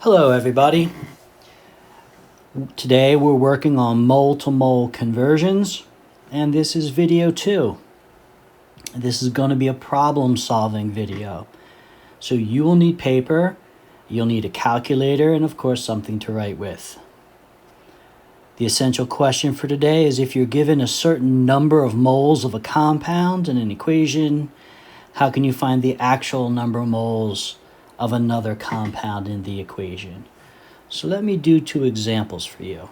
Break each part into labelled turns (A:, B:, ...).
A: Hello everybody. Today we're working on mole-to-mole conversions, and this is video 2. This is going to be a problem-solving video. So you will need paper, you'll need a calculator, and of course something to write with. The essential question for today is, if you're given a certain number of moles of a compound in an equation, how can you find the actual number of moles of another compound in the equation? So let me do 2 examples for you.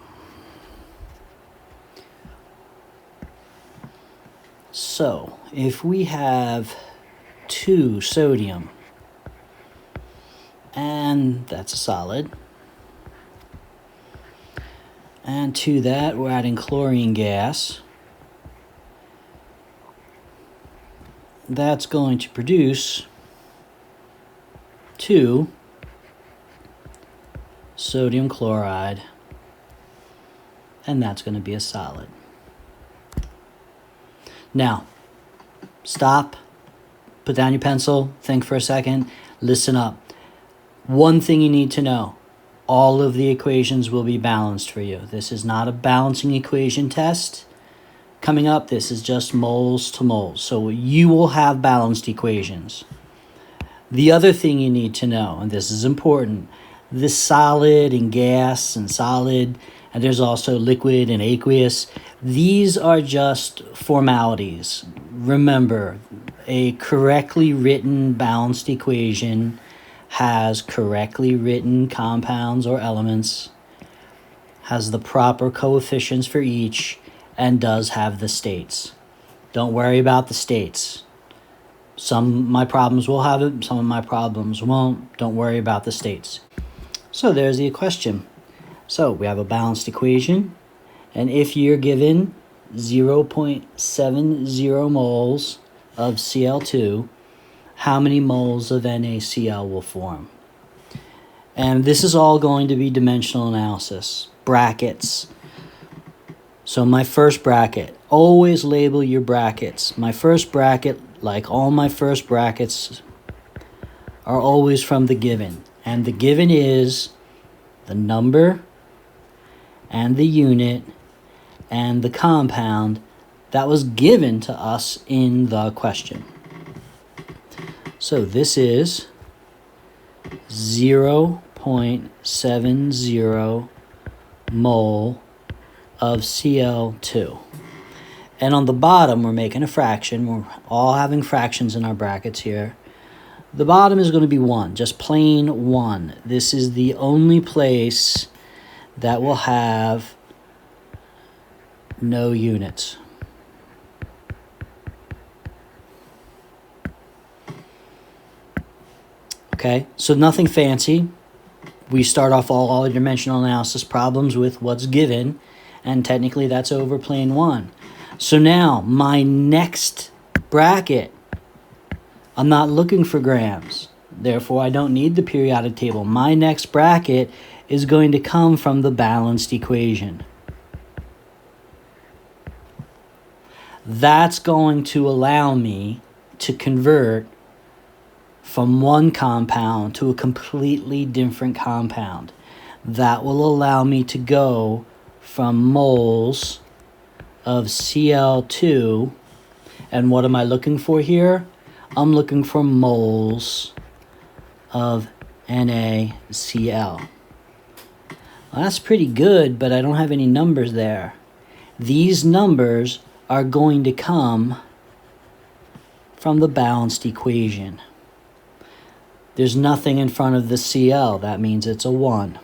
A: So if we have 2 sodium, and that's a solid, and to that we're adding chlorine gas, that's going to produce 2 sodium chloride, and that's going to be a solid. Now, stop, put down your pencil, think for a second, listen up. One thing you need to know: all of the equations will be balanced for you. This is not a balancing equation test. Coming up, this is just moles to moles, so you will have balanced equations. The other thing you need to know, and this is important, this solid and gas and solid, and there's also liquid and aqueous, these are just formalities. Remember, a correctly written balanced equation has correctly written compounds or elements, has the proper coefficients for each, and does have the states. Don't worry about the states. Some of my problems will have it, some of my problems won't. Don't worry about the states. So there's the question. So we have a balanced equation, and if you're given 0.70 moles of Cl2, how many moles of NaCl will form? And this is all going to be dimensional analysis, brackets. So my first bracket, always label your brackets. My first bracket, like all my first brackets, are always from the given. And the given is the number and the unit and the compound that was given to us in the question. So this is 0.70 mole of Cl2. And on the bottom, we're making a fraction. We're all having fractions in our brackets here. The bottom is going to be 1, just plain 1. This is the only place that will have no units. Okay, so nothing fancy. We start off all dimensional analysis problems with what's given, and technically that's over plane 1. So now, my next bracket, I'm not looking for grams. Therefore, I don't need the periodic table. My next bracket is going to come from the balanced equation. That's going to allow me to convert from one compound to a completely different compound. That will allow me to go from moles of Cl2, and what am I looking for here? I'm looking for moles of NaCl. Well, that's pretty good, but I don't have any numbers there. These numbers are going to come from the balanced equation. There's nothing in front of the Cl. That means it's a 1.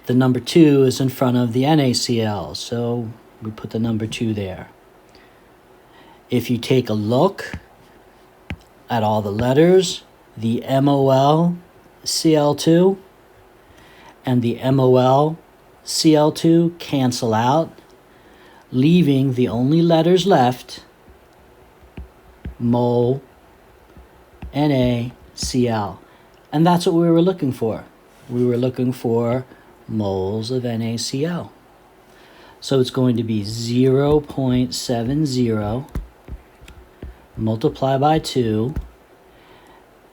A: The number 2 is in front of the NaCl, so we put the number 2 there. If you take a look at all the letters, the MOL Cl2 and the MOL Cl2 cancel out, leaving the only letters left, mole NaCl. And that's what we were looking for. We were looking for moles of NaCl. So it's going to be 0.70 multiply by 2,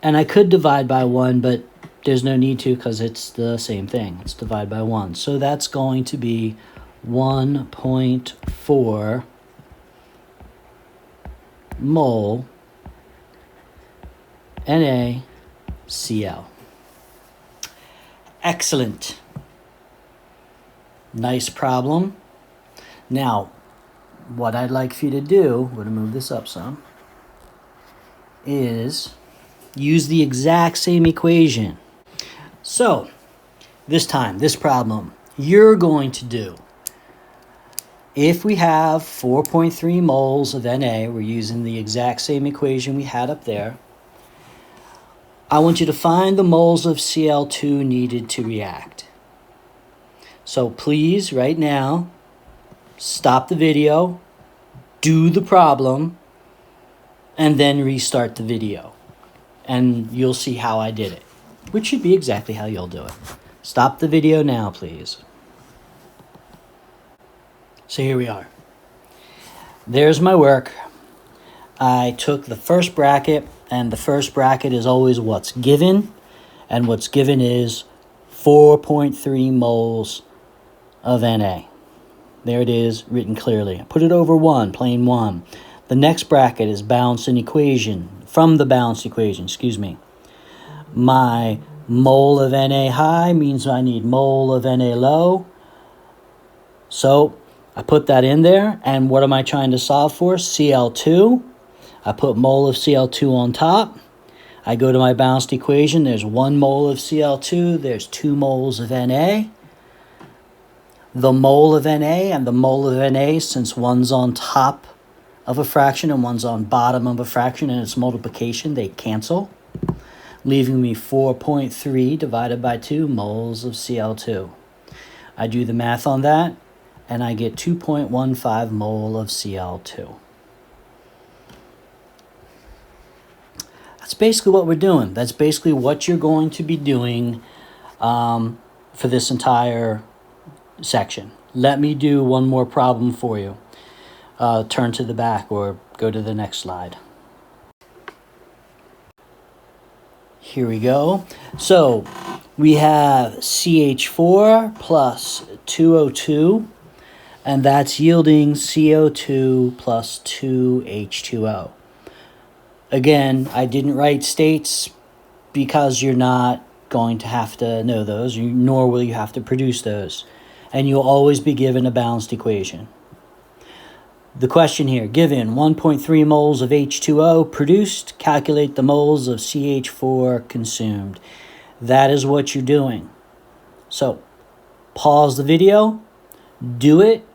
A: and I could divide by 1, but there's no need to because it's the same thing. It's divided by 1. So that's going to be 1.4 mole NaCl. Excellent. Nice problem. Now, what I'd like for you to do, I'm going to move this up some, is use the exact same equation. So, this time, this problem, you're going to do, if we have 4.3 moles of Na, we're using the exact same equation we had up there, I want you to find the moles of Cl2 needed to react. So please, right now, stop the video, do the problem, and then restart the video. And you'll see how I did it, which should be exactly how you'll do it. Stop the video now, please. So here we are. There's my work. I took the first bracket, and the first bracket is always what's given, and what's given is 4.3 moles of Na. There it is, written clearly. I put it over 1, plain 1. The next bracket is balancing equation, from the balanced equation, excuse me. My mole of Na high means I need mole of Na low. So I put that in there, and what am I trying to solve for? Cl2. I put mole of Cl2 on top. I go to my balanced equation. There's 1 mole of Cl2. There's 2 moles of Na. The mole of Na and the mole of Na, since one's on top of a fraction and one's on bottom of a fraction and its multiplication, they cancel, leaving me 4.3 divided by 2 moles of Cl2. I do the math on that, and I get 2.15 mole of Cl2. That's basically what we're doing. That's basically what you're going to be doing for this entire section. Let me do one more problem for you. Turn to the back or go to the next slide. Here we go. So we have CH4 plus 2O2, and that's yielding CO2 plus 2H2O. Again, I didn't write states because you're not going to have to know those, nor will you have to produce those. And you'll always be given a balanced equation. The question here, given 1.3 moles of H2O produced, calculate the moles of CH4 consumed. That is what you're doing. So, pause the video, do it,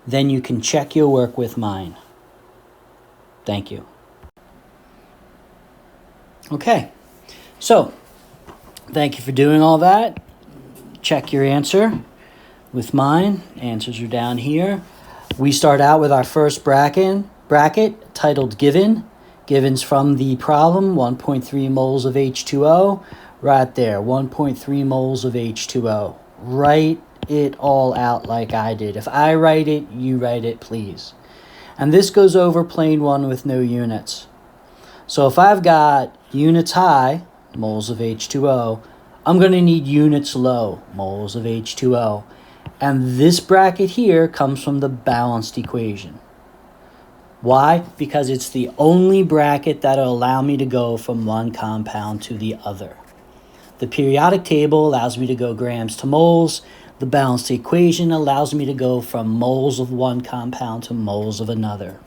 A: then you can check your work with mine. Thank you. Okay, so thank you for doing all that. Check your answer with mine. Answers are down here. We start out with our first bracket titled given. Given's from the problem, 1.3 moles of H2O. Right there, 1.3 moles of H2O. Write it all out like I did. If I write it, you write it, please. And this goes over plane 1 with no units. So if I've got units high, moles of H2O, I'm going to need units low, moles of H2O. And this bracket here comes from the balanced equation. Why? Because it's the only bracket that will allow me to go from one compound to the other. The periodic table allows me to go grams to moles. The balanced equation allows me to go from moles of one compound to moles of another.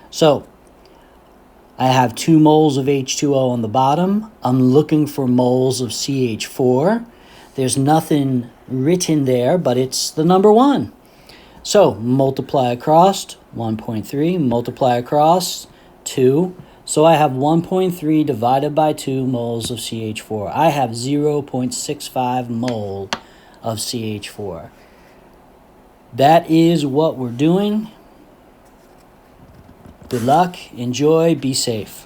A: So I have 2 moles of H2O on the bottom. I'm looking for moles of CH4. There's nothing written there, but it's the number 1. So multiply across 1.3, multiply across 2. So I have 1.3 divided by 2 moles of CH4. I have 0.65 mole of CH4. That is what we're doing. Good luck, enjoy, be safe.